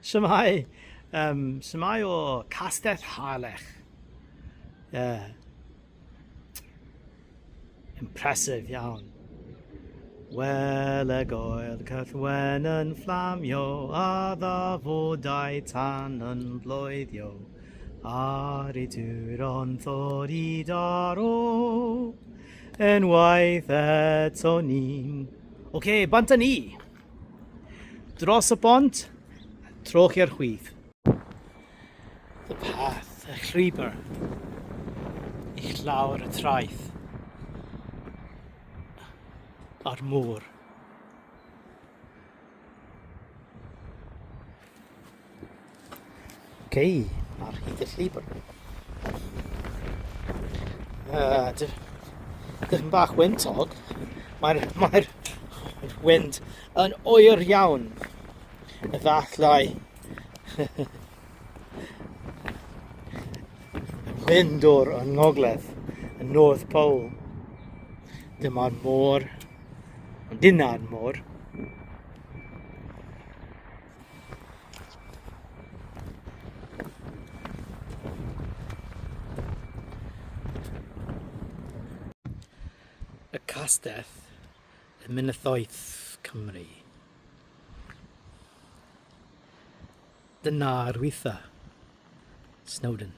Shemai, Shemai o Castell Harlech. Yeah, impressive iawn. Wel y goel cythwen yn fflamio, a ddafodau tan yn blwyddio. Ar ei turon ddod I daro, unwaith eto ni'n. Oce, bant ni. Dros y bont, troch i'r chwith. The path, y llwybr, I llawr y traeth, a'r môr. Oce, ar hyd y llwybr. Dipyn bach wyntog. Mae'r wynd yn oer iawn. Efallai mynd o'r ngogledd, y North Pole. Dyma'r môr, ond dyna'r môr. Y Castell y mynyddoedd Cymru. Dyna'r weitha. Snowdon.